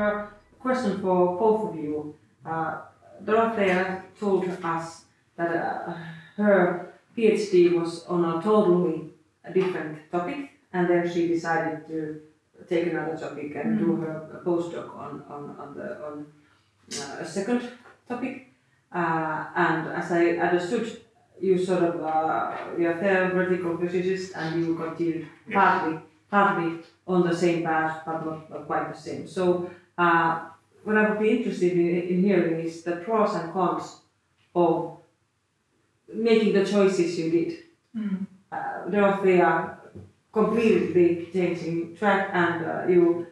a question for both of you. Dorothea told us that her PhD was on a totally different topic, and then she decided to take another topic and do her postdoc on a second topic. And as I understood, you sort of you're a theoretical physicist, and you continued partly on the same path, but not quite the same. So what I would be interested in hearing is the pros and cons of making the choices you did. Dorothea completely changing track, and you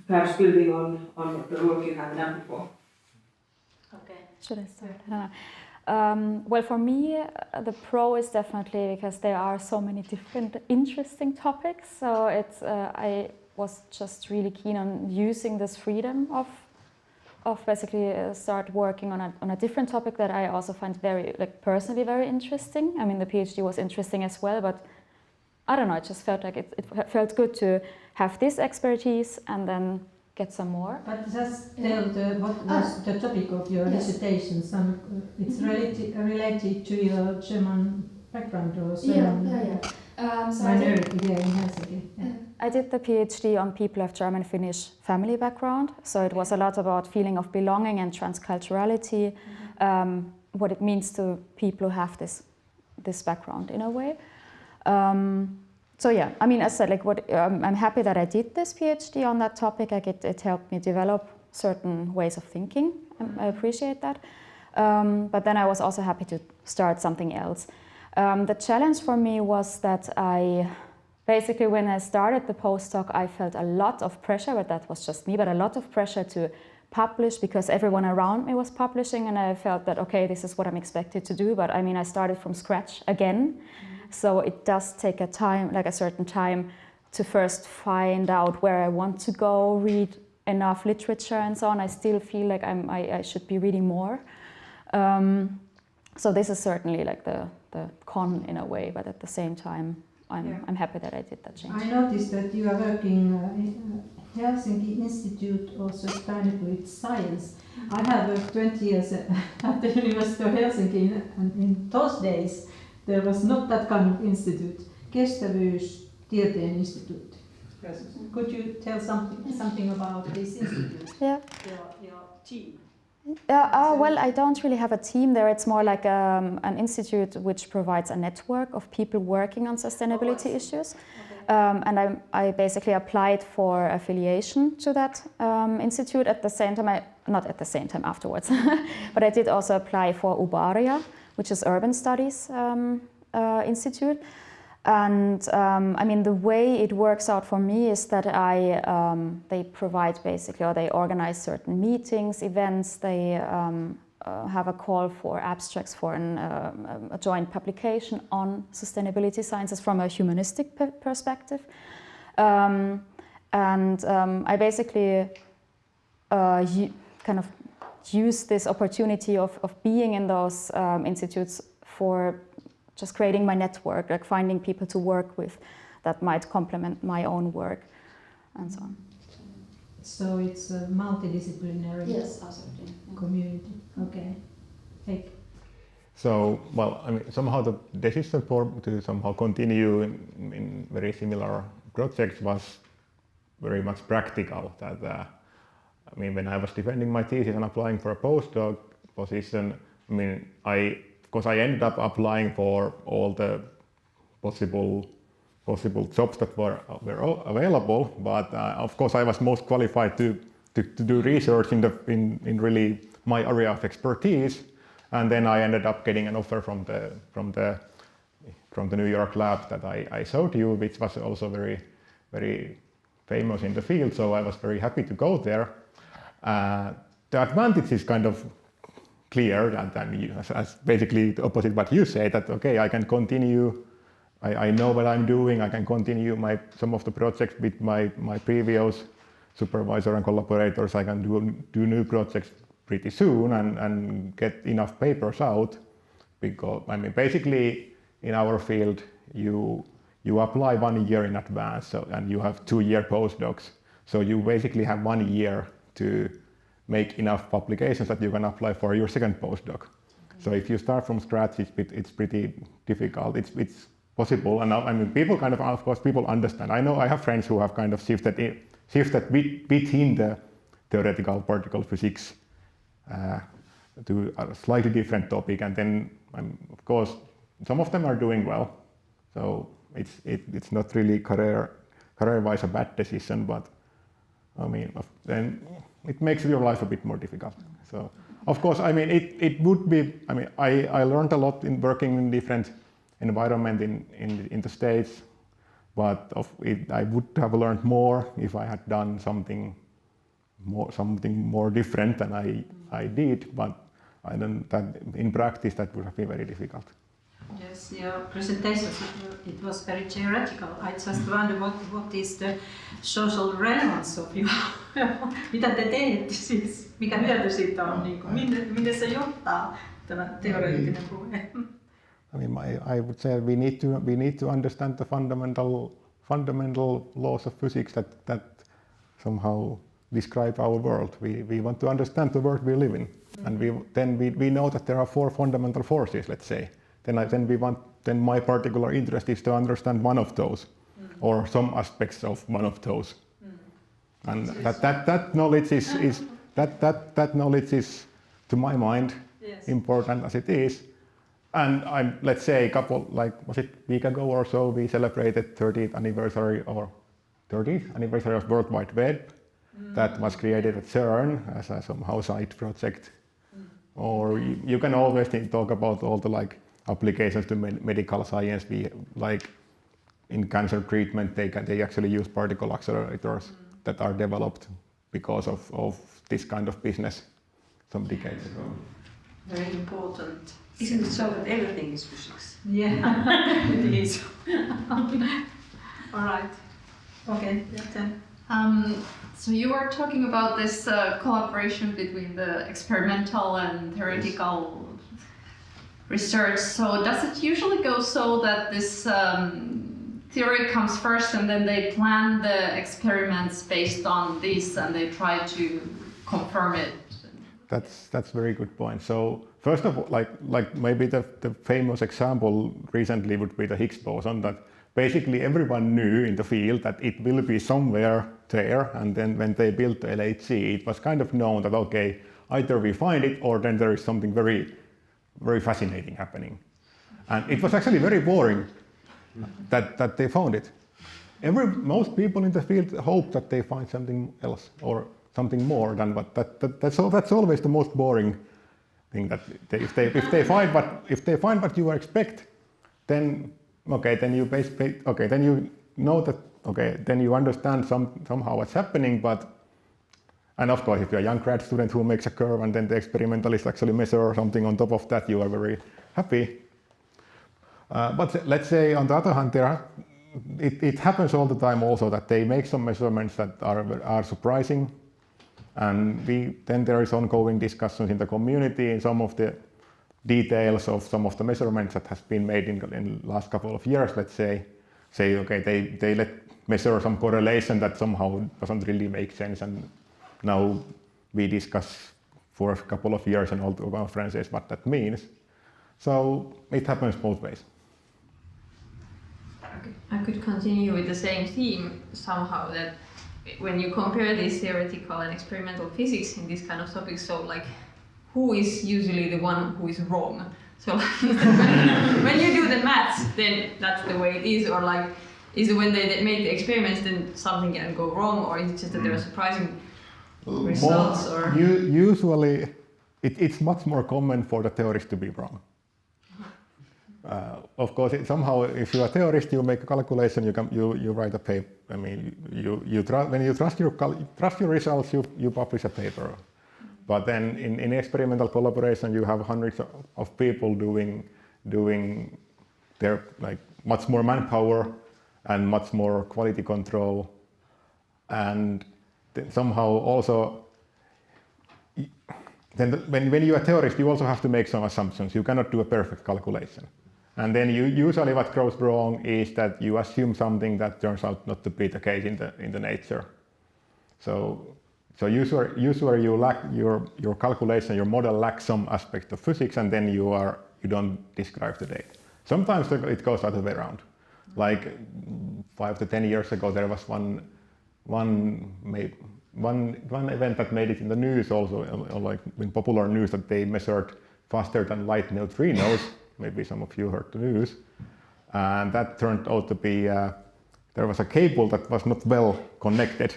perhaps building on the work you have done before. Okay. Should I start? Well, for me, the pro is definitely because there are so many different interesting topics. So it's I was just really keen on using this freedom of basically start working on a different topic that I also find very, like, personally very interesting. I mean, the PhD was interesting as well, but I don't know, it just felt like it felt good to have this expertise and then get some more. But just tell what was the topic of your dissertation. It's related to your German background or German minority here in Helsinki. Yeah. I did the PhD on people of German-Finnish family background, so it was a lot about feeling of belonging and transculturality, what it means to people who have this background in a way. So yeah, I mean, as I said, like I'm happy that I did this PhD on that topic. Like it helped me develop certain ways of thinking. I appreciate that. But then I was also happy to start something else. The challenge for me was that basically when I started the postdoc, I felt a lot of pressure, but that was just me, but a lot of pressure to publish because everyone around me was publishing, and I felt that, okay, this is what I'm expected to do, but I mean, I started from scratch again. So it does take a certain time to first find out where I want to go, read enough literature and so on. I still feel like I should be reading more. So this is certainly like the con in a way, but at the same time, I'm happy that I did that change. I noticed that you are working in Helsinki Institute of Sustainable Science. I have worked 20 years at the University of Helsinki, and in those days there was not that kind of institute. Kestävyystieteen institute. Could you tell something about this institute? Yeah. Your team. Well, I don't really have a team there. It's more like an institute which provides a network of people working on sustainability issues. Okay. And I basically applied for affiliation to that institute at the same time. Not at the same time, afterwards. But I did also apply for UBARIA, which is Urban Studies Institute. And I mean, the way it works out for me is that they provide basically, or they organize certain meetings, events. They have a call for abstracts for a joint publication on sustainability sciences from a humanistic perspective. And I basically kind of use this opportunity of being in those institutes for just creating my network, like finding people to work with that might complement my own work and so on. So it's a multidisciplinary community. Okay. Hey. So, well, I mean, somehow the decision to somehow continue in very similar projects was very much practical. That I mean, when I was defending my thesis and applying for a postdoc position, I mean, because I ended up applying for all the possible jobs that were available, but of course I was most qualified to do research in really my area of expertise, and then I ended up getting an offer from the New York lab that I showed you, which was also very, very famous in the field. So I was very happy to go there. The advantage is kind of clear, and as basically the opposite what you say, that okay, I can continue. I know what I'm doing. I can continue some of the projects with my previous supervisor and collaborators. I can do new projects pretty soon and get enough papers out, because I mean basically in our field you apply 1 year in advance, and you have 2-year postdocs. So you basically have 1 year to make enough publications that you can apply for your second postdoc. So if you start from scratch, it's pretty difficult. It's possible, and I mean, people kind of course, people understand. I know I have friends who have kind of shifted between the theoretical particle physics to a slightly different topic, and then of course some of them are doing well. So it's not really career-wise a bad decision, but I mean, then it makes your life a bit more difficult. So, of course, I mean, it would be, I mean, I learned a lot in working in different environment in the States, but I would have learned more if I had done something more different than I did, but I don't, that in practice that would have been very difficult. Yes, your presentation, it was very theoretical. I just wonder what is the social relevance of you. Mitä te teette siis? Mikä hyöty siitä on? Niin kuin, minne se johtaa, tämä teoreettinen puhe? I mean, I would say we need to understand the fundamental laws of physics that somehow describe our world. We want to understand the world we live in, and we know that there are 4 fundamental forces, let's say. Then my particular interest is to understand one of those, or some aspects of one of those, and that knowledge is to my mind important as it is. And let's say a couple, like was it a week ago or so, we celebrated 30th anniversary of World Wide Web. That was created at CERN as a somehow side project. Or you can always talk about all the like applications to medical science. Like in cancer treatment, they actually use particle accelerators that are developed because of this kind of business some decades ago. Very important. Isn't it so that everything is physics? Yeah, it is. All right. Okay. So you were talking about this collaboration between the experimental and theoretical research. So does it usually go so that this theory comes first and then they plan the experiments based on this and they try to confirm it? That's a very good point. So first of all, like maybe the famous example recently would be the Higgs boson, that basically everyone knew in the field that it will be somewhere there, and then when they built the LHC, it was kind of known that okay, either we find it or then there is something very, very fascinating happening. And it was actually very boring that they found it. Most people in the field hope that they find something else or something more than what that's always the most boring thing, that if they find what you expect, then okay, then you then you know that then you understand somehow what's happening. And of course, if you're a young grad student who makes a curve and then the experimentalist actually measure something on top of that, you are very happy. But let's say on the other hand, it happens all the time also that they make some measurements that are surprising, and then there is ongoing discussions in the community in some of the details of some of the measurements that has been made in the last couple of years. Let's say okay, they measure some correlation that somehow doesn't really make sense, and now we discuss for a couple of years in all the conferences what that means. So it happens both ways. I could continue with the same theme somehow, that when you compare this theoretical and experimental physics in this kind of topics, so like who is usually the one who is wrong? So like, when you do the maths, then that's the way it is, or like is it when they make the experiments then something can go wrong, or is it just that there are surprising results? Or usually it's much more common for the theorists to be wrong. Of course, somehow, if you're a theorist, you make a calculation, you write a paper. I mean, when you trust your results, you publish a paper. But then in experimental collaboration, you have hundreds of people doing their like much more manpower and much more quality control, and then somehow also. Then when you're a theorist, you also have to make some assumptions. You cannot do a perfect calculation. And then usually what goes wrong is that you assume something that turns out not to be the case in the nature. So usually you lack your calculation, your model lacks some aspect of physics, and then you don't describe the data. Sometimes it goes the other way around. Like 5 to 10 years ago, there was one event that made it in the news also, like in popular news, that they measured faster than light neutrinos. Maybe some of you heard the news, and that turned out to be there was a cable that was not well connected,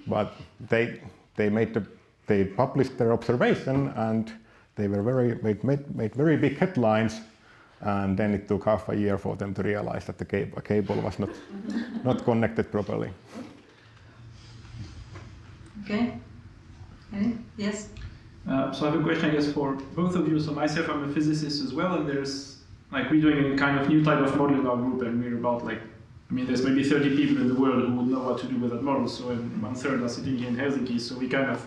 but they published their observation, and they were made very big headlines. And then it took half a year for them to realize that the cable was not connected properly. Okay. Yes. So I have a question, I guess, for both of you. So myself, I'm a physicist as well, and there's like we're doing a kind of new type of model in our group, and we're about like, I mean, there's maybe 30 people in the world who would know what to do with that model. So 1/3 are sitting here in Helsinki. So we kind of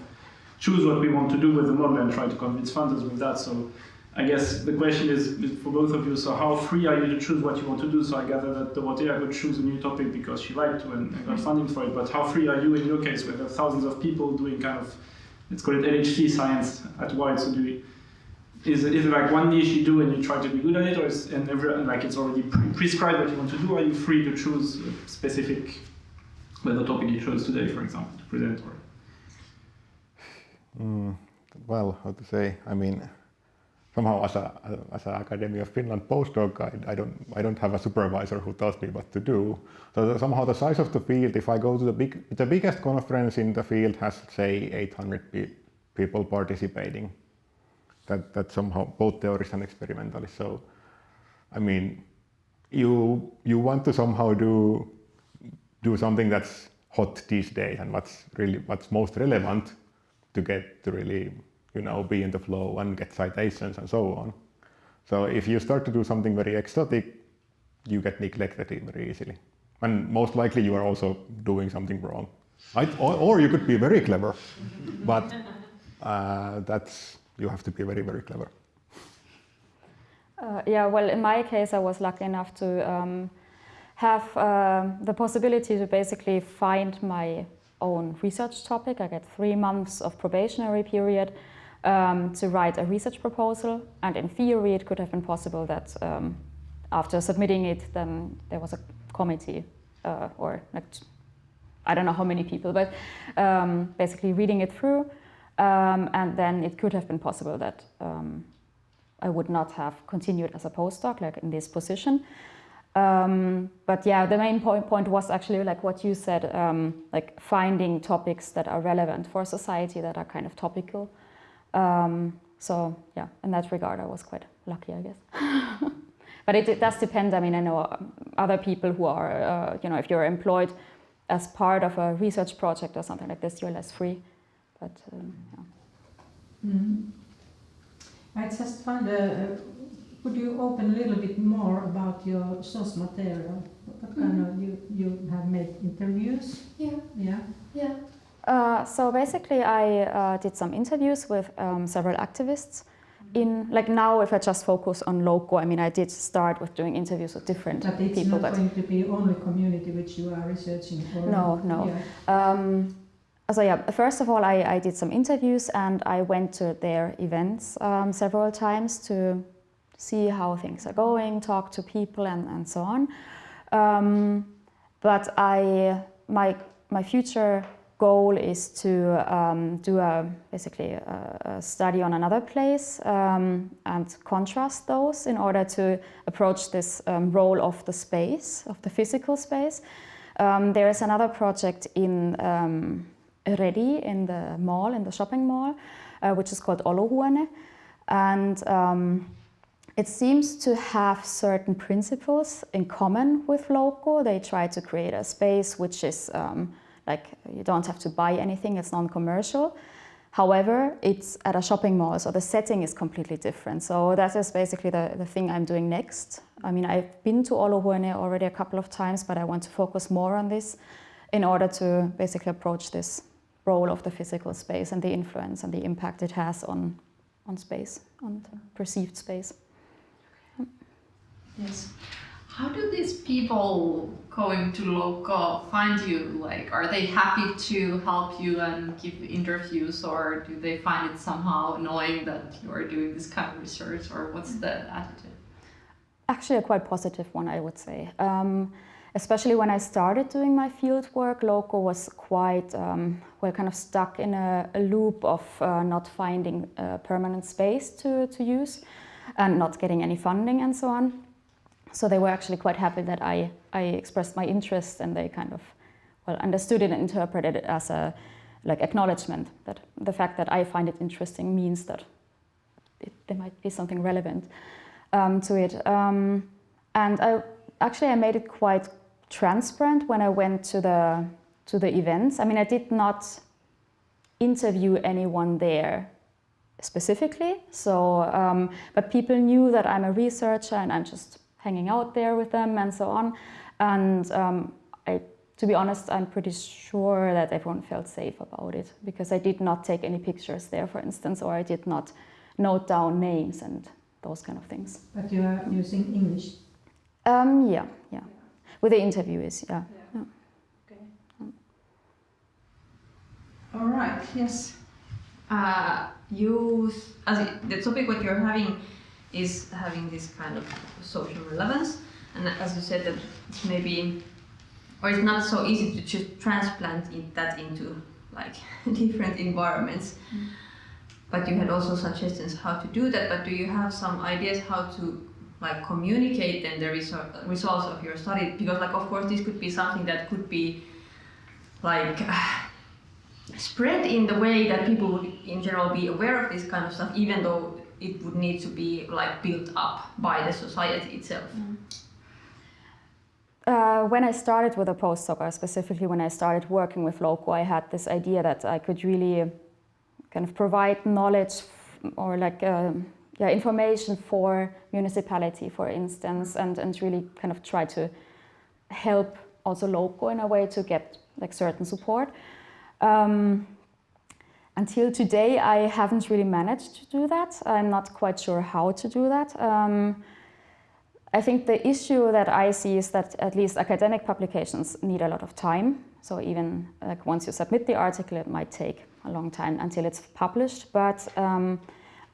choose what we want to do with the model and try to convince funders with that. So I guess the question is for both of you, so how free are you to choose what you want to do? So I gather that Dorothea could choose a new topic because she liked to and got funding for it, but how free are you in your case where there are thousands of people doing kind of, let's call it LHC science at wide, so is it like one niche you do and you try to be good at it, or like it's already prescribed what you want to do, or are you free to choose a specific, the topic you chose today, for example, to present? Or? Well, how to say, I mean, somehow as an Academy of Finland postdoc, I don't have a supervisor who tells me what to do. So somehow the size of the field, if I go to the biggest conference in the field has, say, 800 people participating. That somehow both theorists and experimentalists. So, I mean, you want to somehow do something that's hot these days and what's most relevant to get to really, be in the flow and get citations and so on. So if you start to do something very exotic, you get neglected very easily. And most likely you are also doing something wrong. Or you could be very clever, but you have to be very, very clever. Yeah, well, in my case, I was lucky enough to have the possibility to basically find my own research topic. I get 3 months of probationary period to write a research proposal, and in theory it could have been possible that after submitting it, then there was a committee or like, I don't know how many people, but basically reading it through, and then it could have been possible that I would not have continued as a postdoc, like in this position. But yeah, the main point was actually like what you said, like finding topics that are relevant for society, that are kind of topical. So yeah, in that regard, I was quite lucky, I guess. But it does depend. I mean, I know other people who are, if you're employed as part of a research project or something like this, you're less free. But yeah. Mm. I just found, could you open a little bit more about your source material? What kind of, you have made interviews? Yeah. So basically I did some interviews with several activists. Like now, if I just focus on local, I mean, I did start with doing interviews with different people. But it's not going to be only community which you are researching for? No. Yeah. So yeah, first of all, I did some interviews and I went to their events several times to see how things are going, talk to people and so on. But my future goal is to do basically a study on another place and contrast those in order to approach this role of the space, of the physical space. There is another project in Redi, in the mall, in the shopping mall, which is called Olohuone, and it seems to have certain principles in common with Loco. They try to create a space which is like you don't have to buy anything, it's non-commercial. However, it's at a shopping mall, so the setting is completely different. So that is basically the thing I'm doing next. I mean, I've been to Olohuone already a couple of times, but I want to focus more on this in order to basically approach this role of the physical space and the influence and the impact it has on space, on the perceived space. Yes. How do these people going to local find you? Like, are they happy to help you and give interviews, or do they find it somehow annoying that you are doing this kind of research, or what's the attitude? Actually, a quite positive one, I would say. Especially when I started doing my field work, Loco was quite, kind of stuck in a loop of not finding a permanent space to use and not getting any funding and so on. So they were actually quite happy that I expressed my interest, and they kind of understood it and interpreted it as a acknowledgement that the fact that I find it interesting means that there might be something relevant to it. And I made it quite transparent when I went to the events. I mean, I did not interview anyone there specifically, so but people knew that I'm a researcher and I'm just hanging out there with them and so on. And to be honest, I'm pretty sure that everyone felt safe about it, because I did not take any pictures there, for instance, or I did not note down names and those kind of things. But you are using English? Yeah. With the interviewees, yeah. Okay. All right, yes. The topic what you're having is having this kind of social relevance, and as you said, that it's maybe, or it's not so easy to just transplant that into different environments. But you had also suggestions how to do that. But do you have some ideas how to communicate then the results of your study? Because of course this could be something that could be spread in the way that people would in general be aware of this kind of stuff, even though it would need to be built up by the society itself. When I started with a postdoc, or specifically when I started working with Loco, I had this idea that I could really kind of provide knowledge or information for municipality, for instance, and really kind of try to help also Loco in a way to get certain support. Until today, I haven't really managed to do that. I'm not quite sure how to do that. I think the issue that I see is that at least academic publications need a lot of time. So even once you submit the article, it might take a long time until it's published. But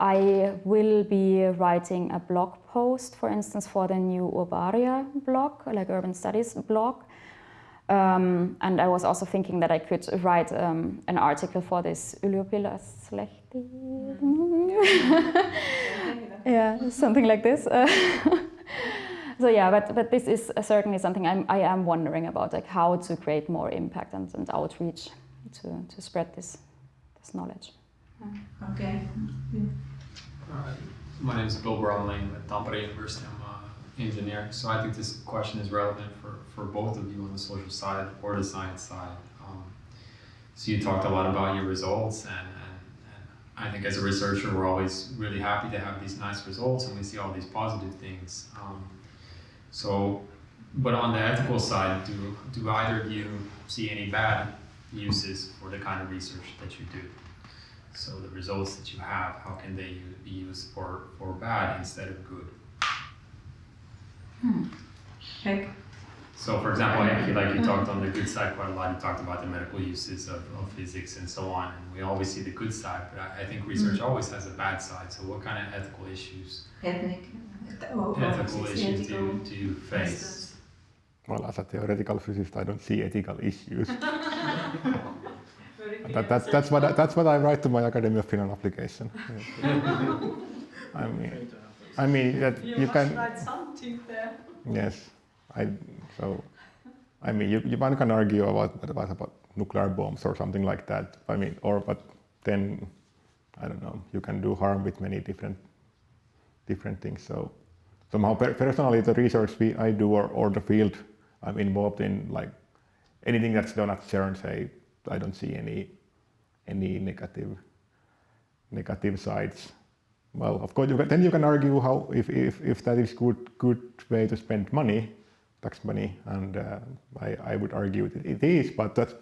I will be writing a blog post, for instance, for the new Urbaria blog, urban studies blog. And I was also thinking that I could write an article for this Ylioppilaslehti. Yeah, something like this. So yeah, but this is certainly something I am wondering about, how to create more impact and outreach to spread this knowledge. Okay. My name is Bill Bromley at Tampere University. I'm an engineer, so I think this question is relevant for both of you on the social side or the science side. So you talked a lot about your results, and I think as a researcher we're always really happy to have these nice results and we see all these positive things. But on the ethical side, do either of you see any bad uses for the kind of research that you do? So the results that you have, how can they be used for bad instead of good? Heck. So for example, you talked on the good side quite a lot. You talked about the medical uses of physics and so on, and we always see the good side, but I think research always has a bad side. So what kind of ethical issues do you face? Well, as a theoretical physicist, I don't see ethical issues. That's what I write to my Academy of Finland application. I mean that you can write something there. Yes, one can argue about nuclear bombs or something like that. But then I don't know. You can do harm with many different things. So somehow, personally, the research I do or the field I'm involved in, anything that's done at CERN, say, I don't see any negative sides. Well, of course, then you can argue how if that is good way to spend money, tax money, and I would argue it is, but that's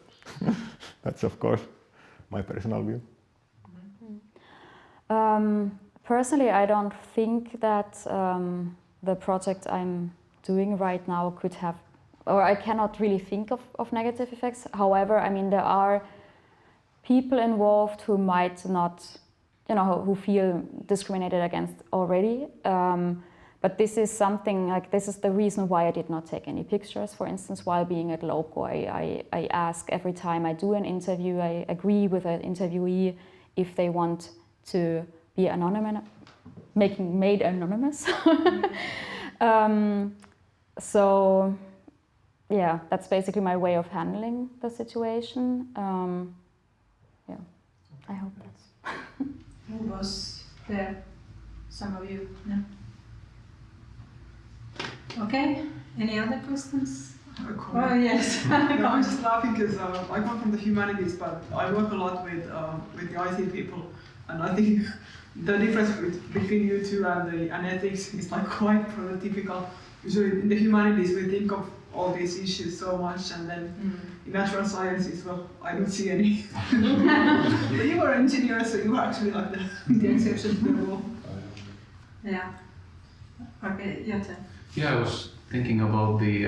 of course my personal view. Personally, I don't think that the project I'm doing right now could have or I cannot really think of negative effects. However, I mean, there are people involved who might not, who feel discriminated against already. But this is something like, this is the reason why I did not take any pictures, for instance, while being at Loco. I ask every time I do an interview, I agree with an interviewee if they want to be anonymous, made anonymous. So, yeah, that's basically my way of handling the situation. Yeah, I hope that's. Who was there? Some of you? No? Okay, any other questions? Oh, yes. I'm just laughing because I come from the humanities, but I work a lot with the IT people, and I think the difference between you two and ethics is like quite prototypical. Usually in the humanities we think of all these issues so much, and then in natural sciences, well, I don't see any. But you were an engineer, so you were actually like the exception to the rule. Yeah. Okay, your turn. Yeah, I was thinking about the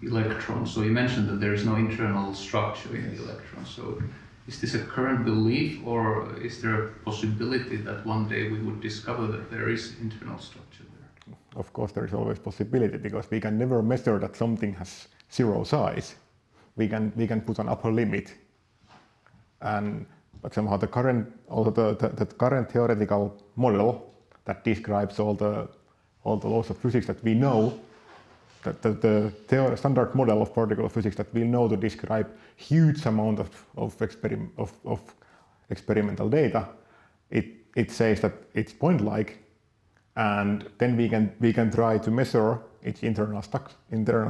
electrons. So you mentioned that there is no internal structure in the electron. So is this a current belief, or is there a possibility that one day we would discover that there is internal structure there? Of course, there is always possibility, because we can never measure that something has zero size. We can put an upper limit, but somehow the current theoretical model that describes all the laws of physics that we know, that the standard model of particle physics that we know to describe huge amount of experimental data, it says that it's point-like, and then we can try to measure its internal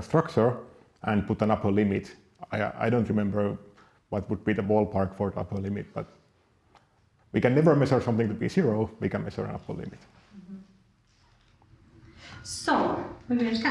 structure and put an upper limit. I don't remember what would be the ballpark for the upper limit, but we can never measure something to be zero. We can measure an upper limit. Så, hur ska